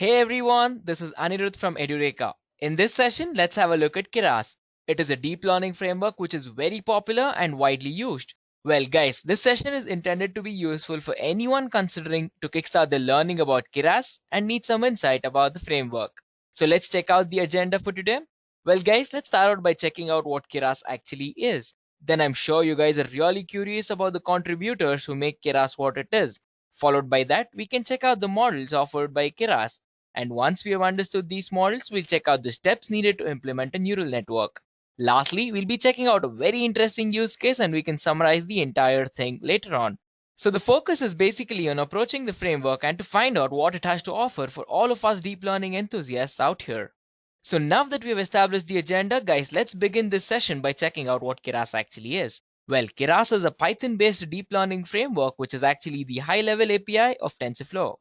Hey everyone, this is Anirudh from Edureka. In this session, let's have a look at Keras. It is a deep learning framework which is very popular and widely used. Well guys, this session is intended to be useful for anyone considering to kickstart their learning about Keras and need some insight about the framework. So let's check out the agenda for today. Well guys, let's start out by checking out what Keras actually is. Then I'm sure you guys are really curious about the contributors who make Keras what it is. Followed by that, we can check out the models offered by Keras. And once we have understood these models, we'll check out the steps needed to implement a neural network. Lastly, we'll be checking out a very interesting use case and we can summarize the entire thing later on. So the focus is basically on approaching the framework and to find out what it has to offer for all of us deep learning enthusiasts out here. So now that we've established the agenda, guys, let's begin this session by checking out what Keras actually is. Well, Keras is a Python-based deep learning framework which is actually the high-level API of TensorFlow.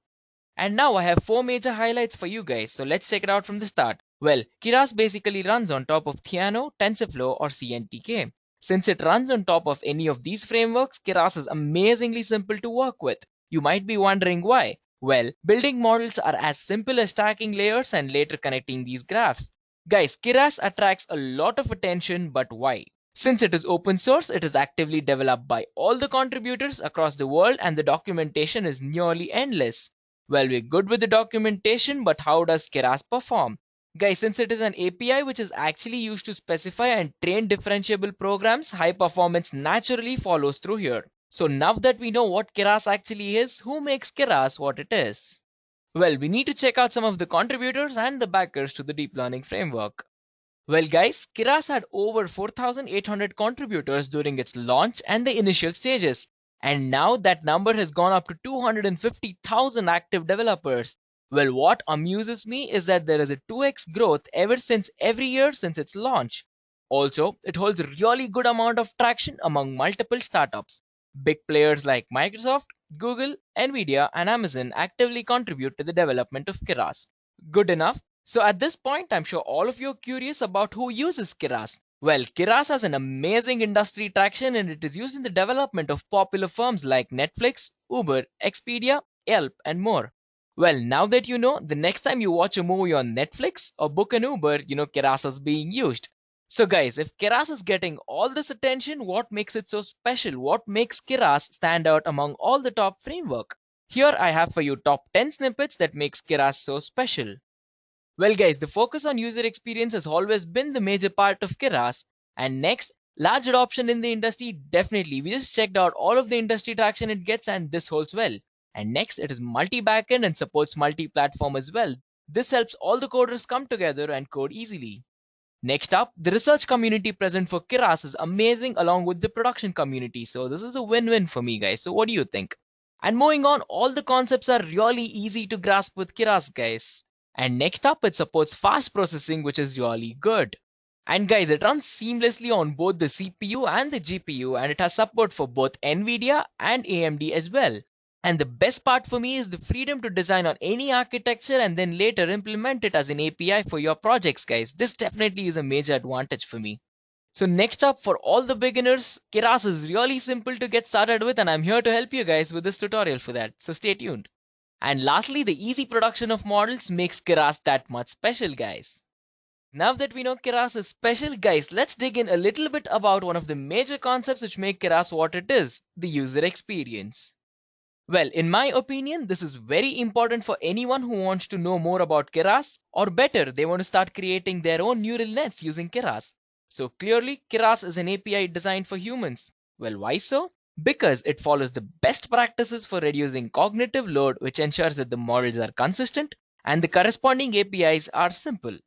And now I have 4 major highlights for you guys, so let's check it out from the start. Well, Keras basically runs on top of Theano, TensorFlow or CNTK. Since it runs on top of any of these frameworks, Keras is amazingly simple to work with. You might be wondering why. Well, building models are as simple as stacking layers and later connecting these graphs. Guys, Keras attracts a lot of attention, but why? Since it is open source, it is actively developed by all the contributors across the world and the documentation is nearly endless. Well, we're good with the documentation, but how does Keras perform? Guys, since it is an API which is actually used to specify and train differentiable programs, high performance naturally follows through here. So now that we know what Keras actually is, who makes Keras what it is? Well, we need to check out some of the contributors and the backers to the deep learning framework. Well guys, Keras had over 4,800 contributors during its launch and the initial stages. And now that number has gone up to 250,000 active developers. Well, what amuses me is that there is a 2x growth ever since every year since its launch. Also, it holds a really good amount of traction among multiple startups. Big players like Microsoft, Google, Nvidia, and Amazon actively contribute to the development of Keras. Good enough? So at this point, I'm sure all of you are curious about who uses Keras. Well, Keras has an amazing industry traction and it is used in the development of popular firms like Netflix, Uber, Expedia, Yelp, and more. Well, now that you know, the next time you watch a movie on Netflix or book an Uber, you know Keras is being used. So guys, if Keras is getting all this attention, what makes it so special? What makes Keras stand out among all the top framework? Here I have for you top 10 snippets that makes Keras so special. Well guys, the focus on user experience has always been the major part of Keras. And next, large adoption in the industry, definitely. We just checked out all of the industry traction it gets and this holds well. And next, it is multi-backend and supports multi-platform as well. This helps all the coders come together and code easily. Next up, the research community present for Keras is amazing along with the production community. So this is a win-win for me guys. So what do you think? And moving on, all the concepts are really easy to grasp with Keras guys. And next up, it supports fast processing, which is really good. And guys, it runs seamlessly on both the CPU and the GPU, and it has support for both Nvidia and AMD as well. And the best part for me is the freedom to design on any architecture and then later implement it as an API for your projects, guys. This definitely is a major advantage for me. So next up, for all the beginners, Keras is really simple to get started with, and I'm here to help you guys with this tutorial for that. So stay tuned. And lastly, the easy production of models makes Keras that much special, guys. Now that we know Keras is special, guys, let's dig in a little bit about one of the major concepts which make Keras what it is, the user experience. Well, in my opinion, this is very important for anyone who wants to know more about Keras, or better, they want to start creating their own neural nets using Keras. So clearly, Keras is an API designed for humans. Well, why so? Because it follows the best practices for reducing cognitive load, which ensures that the models are consistent and the corresponding APIs are simple.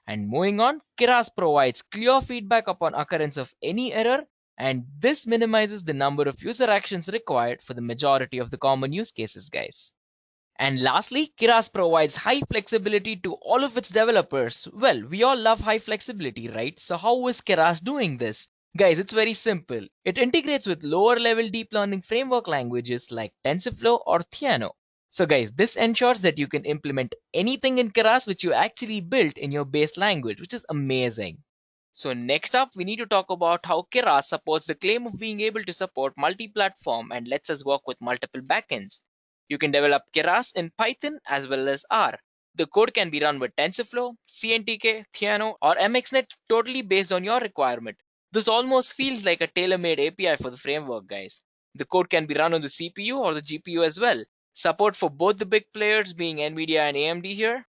And moving on, Keras provides clear feedback upon occurrence of any error, and this minimizes the number of user actions required for the majority of the common use cases, guys. And lastly, Keras provides high flexibility to all of its developers. Well, we all love high flexibility, right? So how is Keras doing this? Guys, it's very simple. It integrates with lower level deep learning framework languages like TensorFlow or Theano. So guys, this ensures that you can implement anything in Keras which you actually built in your base language, which is amazing. So next up, we need to talk about how Keras supports the claim of being able to support multi-platform and lets us work with multiple backends. You can develop Keras in Python as well as R. The code can be run with TensorFlow, CNTK, Theano, or MXNet, totally based on your requirement. This almost feels like a tailor-made API for the framework, guys. The code can be run on the CPU or the GPU as well. Support for both the big players being NVIDIA and AMD here.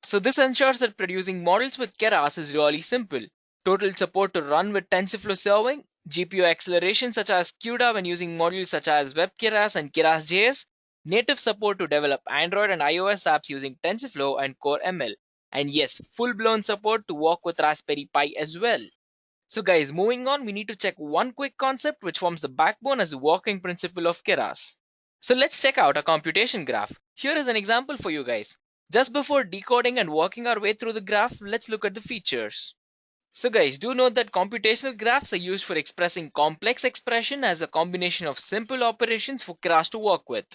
So this ensures that producing models with Keras is really simple. Total support to run with TensorFlow serving, GPU acceleration such as CUDA when using modules such as WebKeras and Keras.js, native support to develop Android and iOS apps using TensorFlow and Core ML, and yes, full-blown support to work with Raspberry Pi as well. So guys, moving on, we need to check one quick concept which forms the backbone as a working principle of Keras. So let's check out a computation graph. Here is an example for you guys. Just before decoding and working our way through the graph, let's look at the features. So guys, do note that computational graphs are used for expressing complex expression as a combination of simple operations for Keras to work with.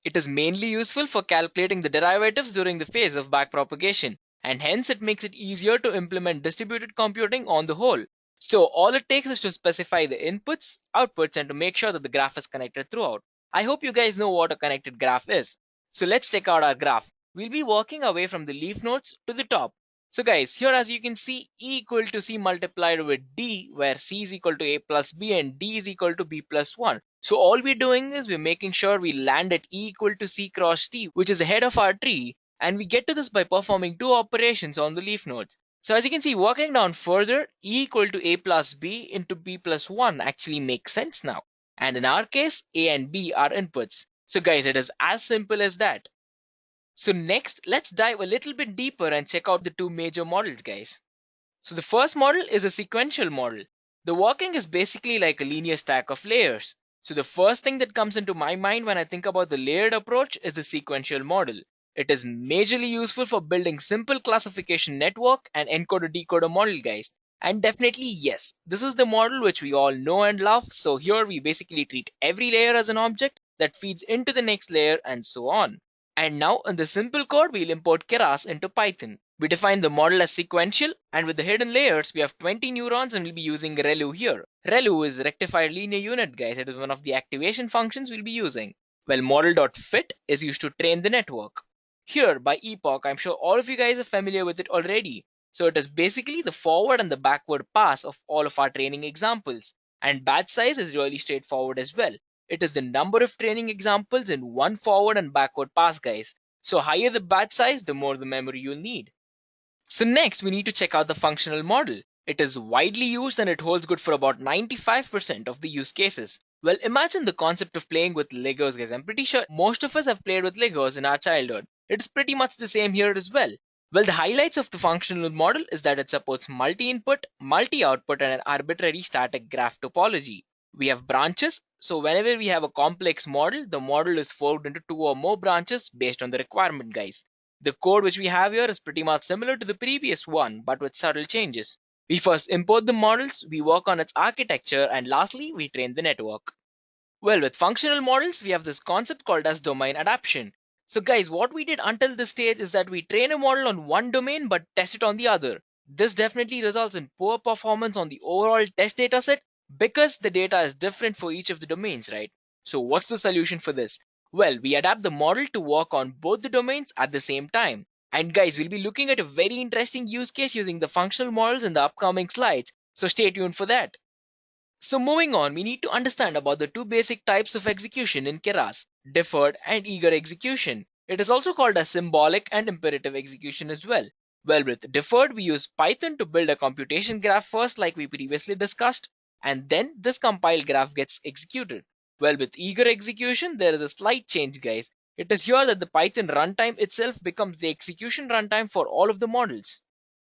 It is mainly useful for calculating the derivatives during the phase of backpropagation, and hence it makes it easier to implement distributed computing on the whole. So all it takes is to specify the inputs, outputs, and to make sure that the graph is connected throughout. I hope you guys know what a connected graph is. So let's check out our graph. We'll be working away from the leaf nodes to the top. So guys, here as you can see, E equal to C multiplied with D, where C is equal to A plus B and D is equal to B plus 1. So all we're doing is we're making sure we land at E equal to C cross T, which is the head of our tree, and we get to this by performing two operations on the leaf nodes. So as you can see, working down further, E equal to A plus B into B plus 1 actually makes sense now. And in our case, A and B are inputs. So guys, it is as simple as that. So next, let's dive a little bit deeper and check out the two major models, guys. So the first model is a sequential model. The working is basically like a linear stack of layers. So the first thing that comes into my mind when I think about the layered approach is the sequential model. It is majorly useful for building simple classification network and encoder-decoder model, guys. And definitely yes, this is the model which we all know and love. So here we basically treat every layer as an object that feeds into the next layer and so on. And now in the simple code, we'll import Keras into Python. We define the model as sequential, and with the hidden layers, we have 20 neurons and we'll be using ReLU here. ReLU is rectified linear unit, guys. It is one of the activation functions we'll be using. Well, model.fit is used to train the network. Here, by epoch, I'm sure all of you guys are familiar with it already. So it is basically the forward and the backward pass of all of our training examples. And batch size is really straightforward as well. It is the number of training examples in one forward and backward pass, guys. So higher the batch size, the more the memory you'll need. So next, we need to check out the functional model. It is widely used and it holds good for about 95% of the use cases. Well, imagine the concept of playing with Legos, guys. I'm pretty sure most of us have played with Legos in our childhood. It's pretty much the same here as well. Well, the highlights of the functional model is that it supports multi-input, multi-output, and an arbitrary static graph topology. We have branches, so whenever we have a complex model, the model is forked into two or more branches based on the requirement, guys. The code which we have here is pretty much similar to the previous one, but with subtle changes. We first import the models, we work on its architecture, and lastly, we train the network. Well, with functional models, we have this concept called as domain adaptation. So guys, what we did until this stage is that we train a model on one domain but test it on the other. This definitely results in poor performance on the overall test dataset because the data is different for each of the domains, right? So what's the solution for this? Well, we adapt the model to work on both the domains at the same time. And guys, we'll be looking at a very interesting use case using the functional models in the upcoming slides. So stay tuned for that. So moving on, we need to understand about the two basic types of execution in Keras, deferred and eager execution. It is also called as symbolic and imperative execution as well. Well, with deferred, we use Python to build a computation graph first like we previously discussed, and then this compiled graph gets executed. Well, with eager execution, there is a slight change, guys. It is here that the Python runtime itself becomes the execution runtime for all of the models.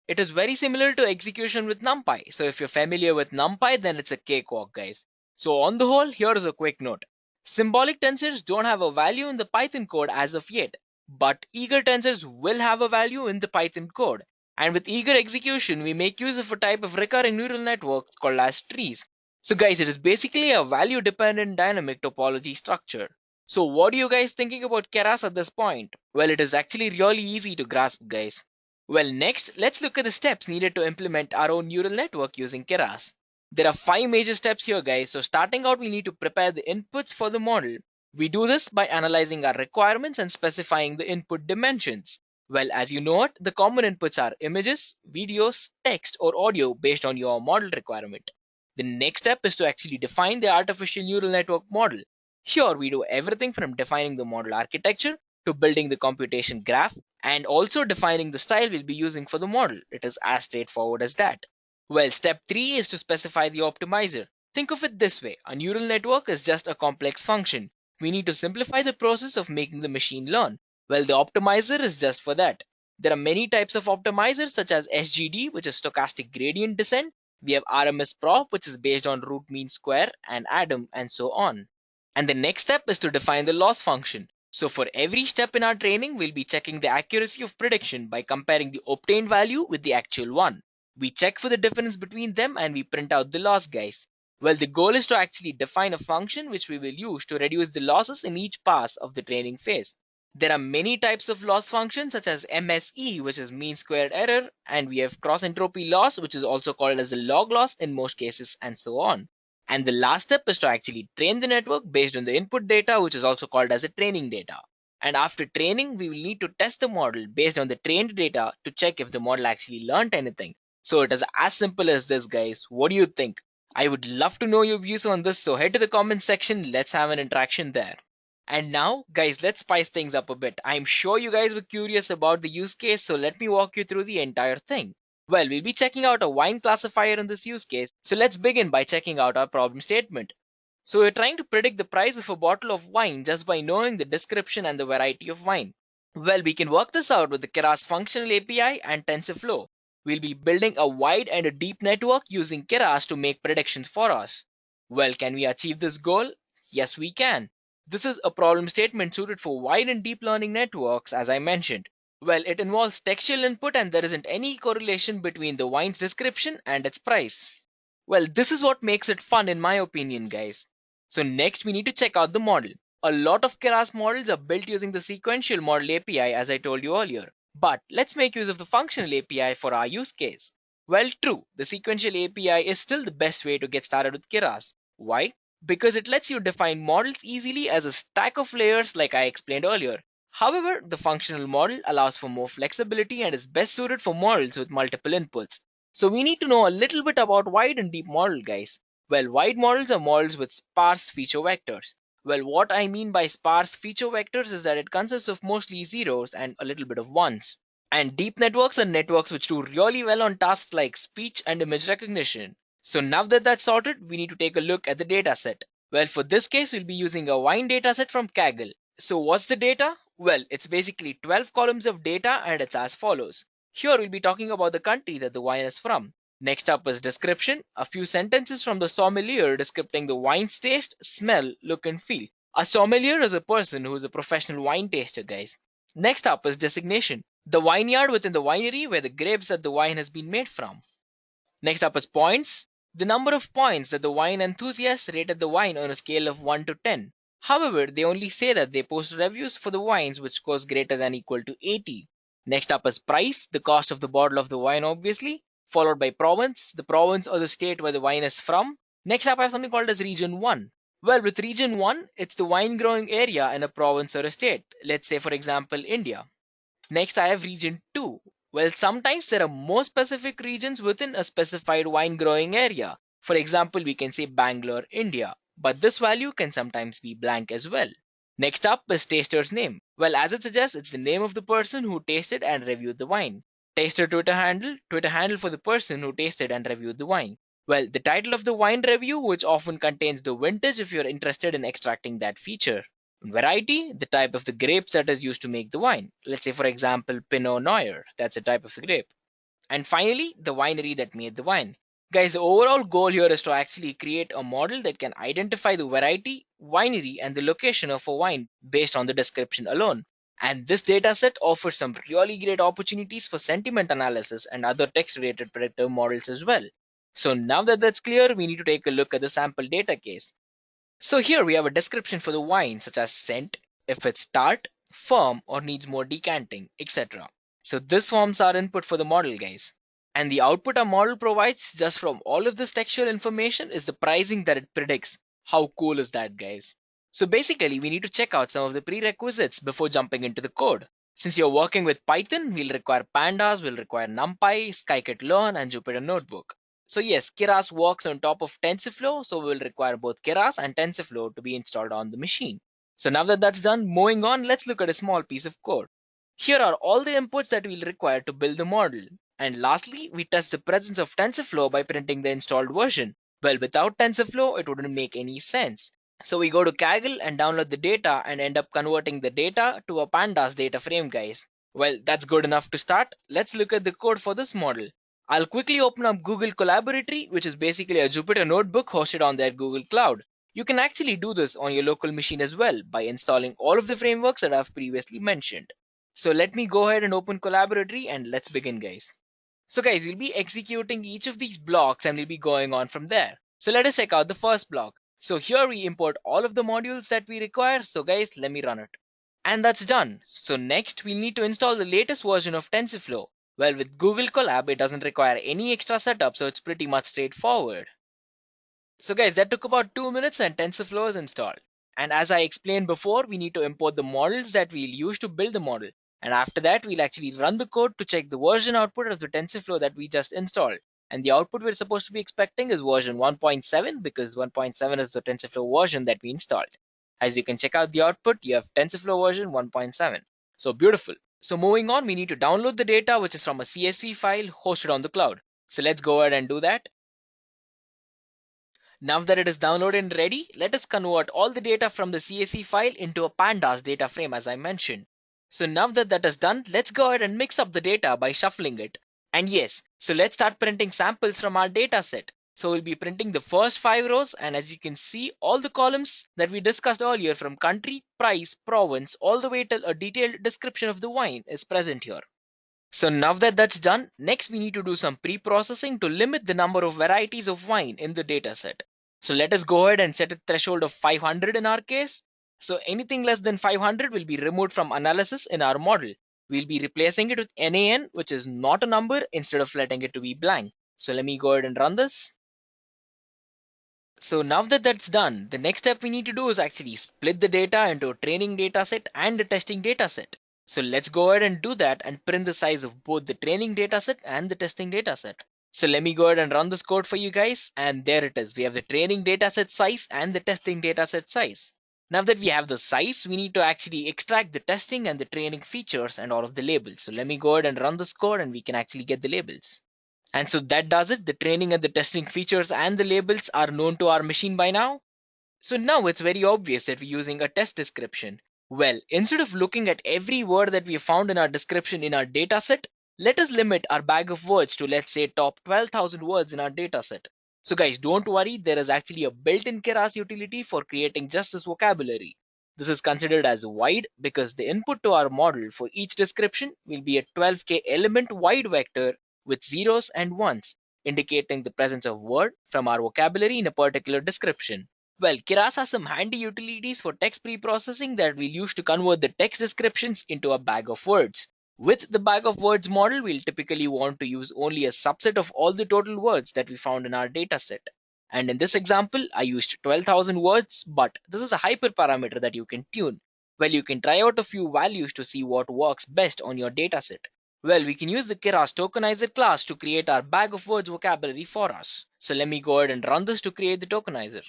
It is very similar to execution with NumPy. So if you're familiar with NumPy, then it's a cakewalk, guys. So on the whole, here is a quick note. Symbolic tensors don't have a value in the Python code as of yet, but eager tensors will have a value in the Python code. And with eager execution, we make use of a type of recurring neural networks called as trees. So guys, it is basically a value dependent dynamic topology structure. So what are you guys thinking about Keras at this point? Well, it is actually really easy to grasp, guys. Well, next, let's look at the steps needed to implement our own neural network using Keras. There are 5 major steps here, guys. So starting out, we need to prepare the inputs for the model. We do this by analyzing our requirements and specifying the input dimensions. Well, as you know it, the common inputs are images, videos, text, or audio based on your model requirement. The next step is to actually define the artificial neural network model. Here we do everything from defining the model architecture to building the computation graph and also defining the style we'll be using for the model. It is as straightforward as that. Well, step 3 is to specify the optimizer. Think of it this way, a neural network is just a complex function. We need to simplify the process of making the machine learn. Well, the optimizer is just for that. There are many types of optimizers such as SGD, which is stochastic gradient descent. We have RMS prop, which is based on root mean square, and Adam, and so on. And the next step is to define the loss function. So for every step in our training, we'll be checking the accuracy of prediction by comparing the obtained value with the actual one. We check for the difference between them and we print out the loss, guys. Well, the goal is to actually define a function which we will use to reduce the losses in each pass of the training phase. There are many types of loss functions such as MSE, which is mean squared error, and we have cross entropy loss, which is also called as the log loss in most cases, and so on. And the last step is to actually train the network based on the input data, which is also called as a training data. And after training, we will need to test the model based on the trained data to check if the model actually learned anything. So it is as simple as this, guys. What do you think? I would love to know your views on this, so head to the comment section. Let's have an interaction there. And now, guys, let's spice things up a bit. I'm sure you guys were curious about the use case, so let me walk you through the entire thing. Well, we'll be checking out a wine classifier in this use case, so let's begin by checking out our problem statement. So we're trying to predict the price of a bottle of wine just by knowing the description and the variety of wine. Well, we can work this out with the Keras functional API and TensorFlow. We'll be building a wide and a deep network using Keras to make predictions for us. Well, can we achieve this goal? Yes, we can. This is a problem statement suited for wide and deep learning networks, as I mentioned. Well, it involves textual input and there isn't any correlation between the wine's description and its price. Well, this is what makes it fun in my opinion, guys. So next we need to check out the model. A lot of Keras models are built using the sequential model API as I told you earlier. But let's make use of the functional API for our use case. Well, true, the sequential API is still the best way to get started with Keras. Why? Because it lets you define models easily as a stack of layers like I explained earlier. However, the functional model allows for more flexibility and is best suited for models with multiple inputs. So we need to know a little bit about wide and deep model, guys. Well, wide models are models with sparse feature vectors. Well, what I mean by sparse feature vectors is that it consists of mostly zeros and a little bit of ones. And deep networks are networks which do really well on tasks like speech and image recognition. So now that that's sorted, we need to take a look at the dataset. Well, for this case, we'll be using a wine dataset from Kaggle. So what's the data? Well, it's basically 12 columns of data and it's as follows. Here we'll be talking about the country that the wine is from. Next up is description, a few sentences from the sommelier describing the wine's taste, smell, look and feel. A sommelier is a person who is a professional wine taster, guys. Next up is designation, the vineyard within the winery where the grapes that the wine has been made from. Next up is points, the number of points that the wine enthusiasts rated the wine on a scale of 1 to 10. However, they only say that they post reviews for the wines which scores greater than equal to 80. Next up is price, the cost of the bottle of the wine obviously, followed by province, the province or the state where the wine is from. Next up I have something called as region 1. Well, with region 1, it's the wine growing area in a province or a state. Let's say for example India. Next, I have region 2. Well, sometimes there are more specific regions within a specified wine growing area. For example, we can say Bangalore, India. But this value can sometimes be blank as well. Next up is taster's name. Well, as it suggests, it's the name of the person who tasted and reviewed the wine. Taster Twitter handle for the person who tasted and reviewed the wine. Well, the title of the wine review, which often contains the vintage if you're interested in extracting that feature. Variety, the type of the grapes that is used to make the wine. Let's say, for example, Pinot Noir. That's a type of the grape. And finally, the winery that made the wine. Guys, the overall goal here is to actually create a model that can identify the variety, winery, and the location of a wine based on the description alone. And this dataset offers some really great opportunities for sentiment analysis and other text-related predictive models as well. So now that that's clear, we need to take a look at the sample data case. So here we have a description for the wine such as scent, if it's tart, firm or needs more decanting, etc. So this forms our input for the model, guys. And the output our model provides just from all of this textual information is the pricing that it predicts. How cool is that, guys? So basically we need to check out some of the prerequisites before jumping into the code. Since you're working with Python, we'll require pandas, we'll require NumPy, scikit-learn, and Jupyter Notebook. So yes, Keras works on top of TensorFlow, so we'll require both Keras and TensorFlow to be installed on the machine. So now that that's done, moving on, let's look at a small piece of code. Here are all the inputs that we'll require to build the model. And lastly, we test the presence of TensorFlow by printing the installed version. Well, without TensorFlow, it wouldn't make any sense. So we go to Kaggle and download the data and end up converting the data to a pandas data frame, guys. Well, that's good enough to start. Let's look at the code for this model. I'll quickly open up Google Collaboratory, which is basically a Jupyter notebook hosted on their Google Cloud. You can actually do this on your local machine as well by installing all of the frameworks that I've previously mentioned. So let me go ahead and open Collaboratory and let's begin, guys. So guys, we'll be executing each of these blocks and we'll be going on from there. So let us check out the first block. So here we import all of the modules that we require. So guys, let me run it. And that's done. So next we need to install the latest version of TensorFlow. Well, with Google Colab, it doesn't require any extra setup, so it's pretty much straightforward. So guys, that took about 2 minutes and TensorFlow is installed. And as I explained before, we need to import the models that we'll use to build the model. And after that, we'll actually run the code to check the version output of the TensorFlow that we just installed. And the output we're supposed to be expecting is version 1.7 because 1.7 is the TensorFlow version that we installed. As you can check out the output, you have TensorFlow version 1.7. So beautiful. So moving on, we need to download the data, which is from a CSV file hosted on the cloud. So let's go ahead and do that. Now that it is downloaded and ready, let us convert all the data from the CSV file into a pandas data frame as I mentioned. So now that that is done, let's go ahead and mix up the data by shuffling it. And yes, so let's start printing samples from our data set. So we'll be printing the first 5 rows, and as you can see, all the columns that we discussed earlier from country, price, province, all the way till a detailed description of the wine is present here. So now that that's done, next we need to do some pre-processing to limit the number of varieties of wine in the dataset. So let us go ahead and set a threshold of 500 in our case. So anything less than 500 will be removed from analysis in our model. We'll be replacing it with NaN, which is not a number, instead of letting it to be blank. So let me go ahead and run this. So now that that's done, the next step we need to do is actually split the data into a training dataset and a testing dataset. So let's go ahead and do that and print the size of both the training dataset and the testing dataset. So let me go ahead and run this code for you guys, and there it is. We have the training dataset size and the testing dataset size. Now that we have the size, we need to actually extract the testing and the training features and all of the labels. So let me go ahead and run this code and we can actually get the labels. And so that does it. The training and the testing features and the labels are known to our machine by now. So now it's very obvious that we're using a test description. Well, instead of looking at every word that we have found in our description in our dataset, let us limit our bag of words to, let's say, top 12,000 words in our dataset. So guys, don't worry, there is actually a built-in Keras utility for creating just this vocabulary. This is considered as wide because the input to our model for each description will be a 12k element wide vector with zeros and ones, indicating the presence of word from our vocabulary in a particular description. Well, Keras has some handy utilities for text pre-processing that we'll use to convert the text descriptions into a bag of words. With the bag of words model, we'll typically want to use only a subset of all the total words that we found in our dataset. And in this example, I used 12,000 words, but this is a hyperparameter that you can tune. Well, you can try out a few values to see what works best on your dataset. Well, we can use the Keras tokenizer class to create our bag of words vocabulary for us. So let me go ahead and run this to create the tokenizer.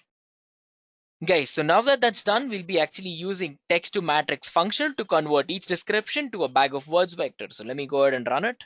Guys, so now that that's done, we'll be actually using text to matrix function to convert each description to a bag of words vector. So let me go ahead and run it.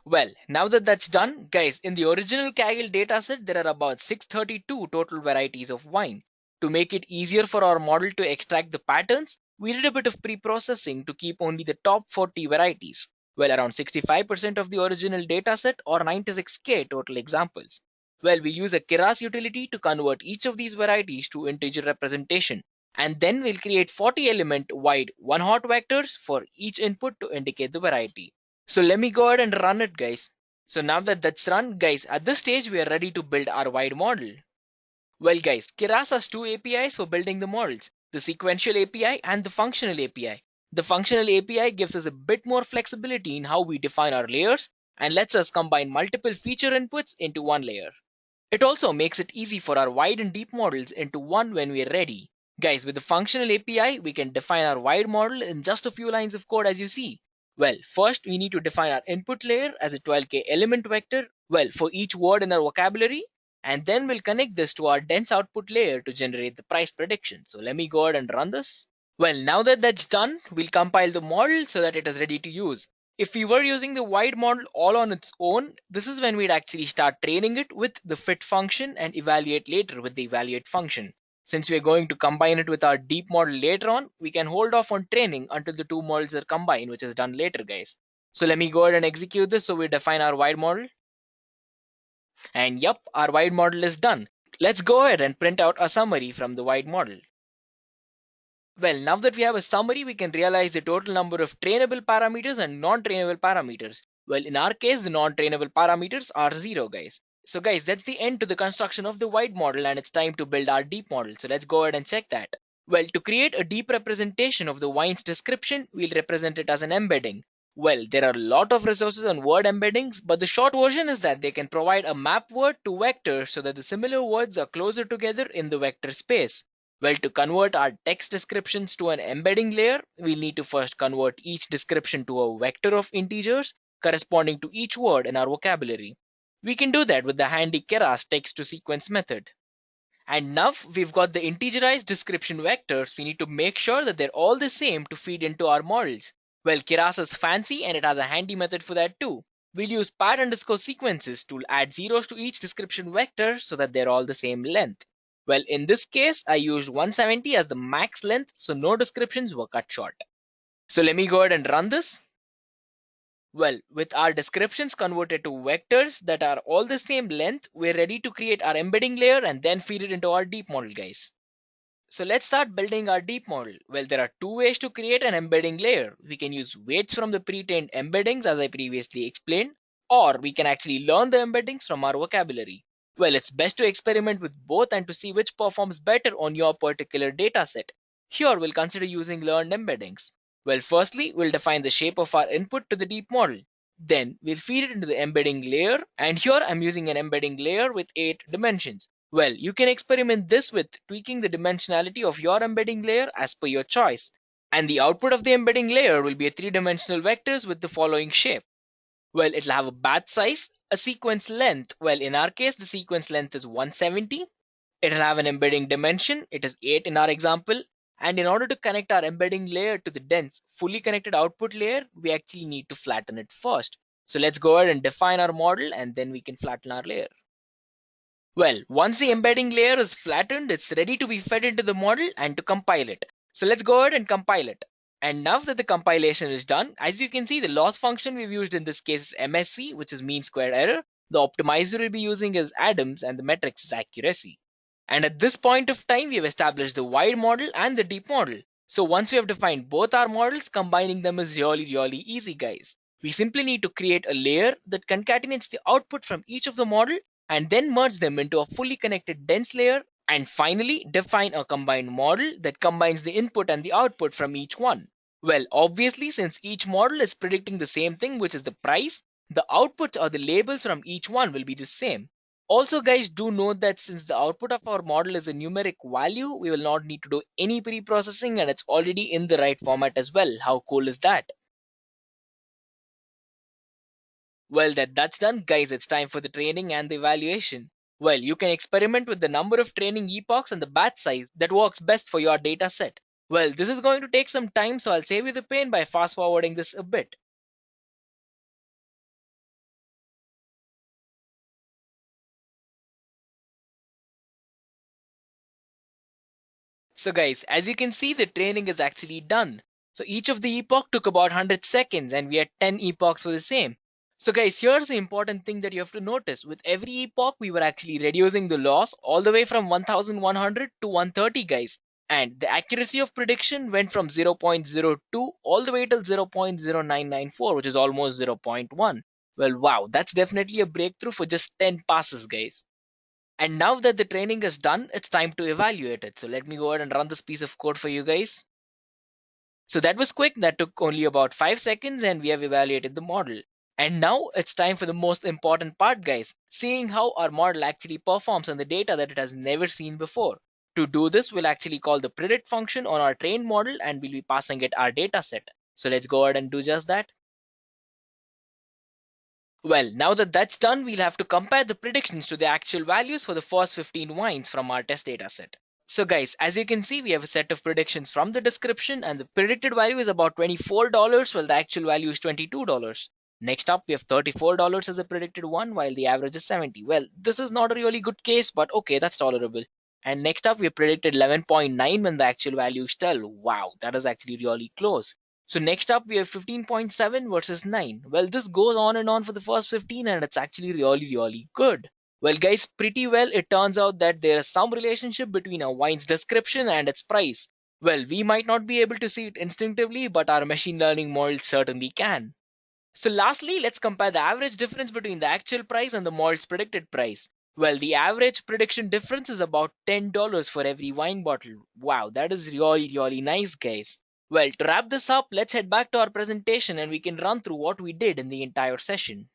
Well, now that that's done, guys, in the original Kaggle dataset, there are about 632 total varieties of wine. To make it easier for our model to extract the patterns, we did a bit of pre-processing to keep only the top 40 varieties. Well, around 65% of the original dataset or 96k total examples. Well, we'll use a Keras utility to convert each of these varieties to integer representation. And then we'll create 40 element wide one-hot vectors for each input to indicate the variety. So let me go ahead and run it, guys. So now that that's run, guys, at this stage, we are ready to build our wide model. Well, guys, Keras has two APIs for building the models, the sequential API and the functional API. The functional API gives us a bit more flexibility in how we define our layers and lets us combine multiple feature inputs into one layer. It also makes it easy for our wide and deep models into one when we're ready. Guys, with the functional API, we can define our wide model in just a few lines of code as you see. Well, first we need to define our input layer as a 12k element vector, well, for each word in our vocabulary, and then we'll connect this to our dense output layer to generate the price prediction. So let me go ahead and run this. Well, now that that's done, we'll compile the model so that it is ready to use. If we were using the wide model all on its own, this is when we'd actually start training it with the fit function and evaluate later with the evaluate function. Since we are going to combine it with our deep model later on, we can hold off on training until the two models are combined, which is done later, guys. So let me go ahead and execute this so we define our wide model. And yep, our wide model is done. Let's go ahead and print out a summary from the wide model. Well, now that we have a summary, we can realize the total number of trainable parameters and non-trainable parameters. Well, in our case, the non-trainable parameters are 0, guys. So guys, that's the end to the construction of the wide model, and it's time to build our deep model. So let's go ahead and check that. Well, to create a deep representation of the wine's description, we'll represent it as an embedding. Well, there are a lot of resources on word embeddings, but the short version is that they can provide a map word to vectors so that the similar words are closer together in the vector space. Well, to convert our text descriptions to an embedding layer, we'll need to first convert each description to a vector of integers corresponding to each word in our vocabulary. We can do that with the handy Keras text to sequence method. And now we've got the integerized description vectors, we need to make sure that they're all the same to feed into our models. Well, Keras is fancy and it has a handy method for that too. We'll use pat underscore sequences to add zeros to each description vector so that they're all the same length. Well, in this case, I used 170 as the max length, so no descriptions were cut short. So let me go ahead and run this. Well, with our descriptions converted to vectors that are all the same length, we're ready to create our embedding layer and then feed it into our deep model, guys. So let's start building our deep model. Well, there are two ways to create an embedding layer. We can use weights from the pre-trained embeddings as I previously explained, or we can actually learn the embeddings from our vocabulary. Well, it's best to experiment with both and to see which performs better on your particular dataset. Here, we'll consider using learned embeddings. Well, firstly, we'll define the shape of our input to the deep model. Then, we'll feed it into the embedding layer, and here I'm using an embedding layer with 8 dimensions. Well, you can experiment this with tweaking the dimensionality of your embedding layer as per your choice. And the output of the embedding layer will be a 3-dimensional vectors with the following shape. Well, it'll have a batch size, a sequence length. Well, in our case, the sequence length is 170. It'll have an embedding dimension. It is 8 in our example. And in order to connect our embedding layer to the dense, fully connected output layer, we actually need to flatten it first. So let's go ahead and define our model and then we can flatten our layer. Well, once the embedding layer is flattened, it's ready to be fed into the model and to compile it. So let's go ahead and compile it. And now that the compilation is done, as you can see, the loss function we've used in this case is MSE, which is mean squared error. The optimizer we'll be using is Adams and the metrics is accuracy. And at this point of time, we have established the wide model and the deep model. So once we have defined both our models, combining them is really easy, guys. We simply need to create a layer that concatenates the output from each of the model and then merge them into a fully connected dense layer, and finally define a combined model that combines the input and the output from each one. Well, obviously, since each model is predicting the same thing, which is the price, the outputs or the labels from each one will be the same. Also, guys, do note that since the output of our model is a numeric value, we will not need to do any pre-processing and it's already in the right format as well. How cool is that? Well, that's done, guys. It's time for the training and the evaluation. Well, you can experiment with the number of training epochs and the batch size that works best for your data set. Well, this is going to take some time, so I'll save you the pain by fast forwarding this a bit. So guys, as you can see, the training is actually done. So each of the epoch took about 100 seconds and we had 10 epochs for the same. So guys, here's the important thing that you have to notice. With every epoch, we were actually reducing the loss all the way from 1100 to 130, guys. And the accuracy of prediction went from 0.02 all the way till 0.0994, which is almost zero point 0.1. Well, wow, that's definitely a breakthrough for just 10 passes, guys. And now that the training is done, it's time to evaluate it. So let me go ahead and run this piece of code for you guys. So that was quick. That took only about 5 seconds and we have evaluated the model. And now it's time for the most important part, guys, seeing how our model actually performs on the data that it has never seen before. To do this, we'll actually call the predict function on our trained model and we'll be passing it our data set. So let's go ahead and do just that. Well, now that that's done, we'll have to compare the predictions to the actual values for the first 15 wines from our test data set. So guys, as you can see, we have a set of predictions from the description and the predicted value is about $24 while the actual value is $22. Next up, we have $34 as a predicted one while the average is 70. Well, this is not a really good case, but okay, that's tolerable. And next up, we have predicted 11.9 when the actual value is 12. Wow, that is actually really close. So next up we have 15.7 versus 9. Well, this goes on and on for the first 15 and it's actually really good. Well guys, pretty well it turns out that there is some relationship between a wine's description and its price. Well, we might not be able to see it instinctively, but our machine learning models certainly can. So lastly, let's compare the average difference between the actual price and the model's predicted price. Well, the average prediction difference is about $10 for every wine bottle. Wow, that is really nice, guys. Well, to wrap this up, let's head back to our presentation and we can run through what we did in the entire session.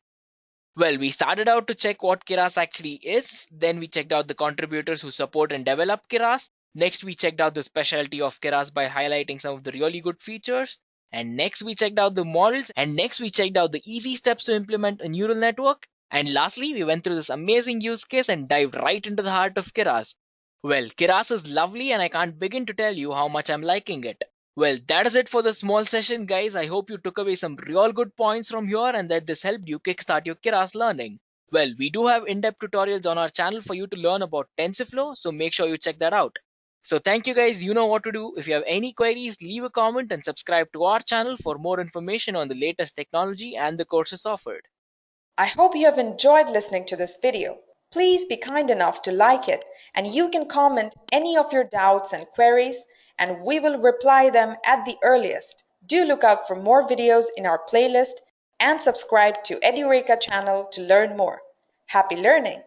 Well, we started out to check what Keras actually is. Then we checked out the contributors who support and develop Keras. Next, we checked out the specialty of Keras by highlighting some of the really good features. And next, we checked out the models. And next, we checked out the easy steps to implement a neural network. And lastly, we went through this amazing use case and dived right into the heart of Keras. Well, Keras is lovely and I can't begin to tell you how much I'm liking it. Well, that is it for the small session, guys. I hope you took away some real good points from here and that this helped you kickstart your Keras learning. Well, we do have in-depth tutorials on our channel for you to learn about TensorFlow, so make sure you check that out. So thank you guys, you know what to do. If you have any queries, leave a comment and subscribe to our channel for more information on the latest technology and the courses offered. I hope you have enjoyed listening to this video. Please be kind enough to like it, and you can comment any of your doubts and queries, and we will reply them at the earliest. Do look out for more videos in our playlist and subscribe to Edureka channel to learn more. Happy learning!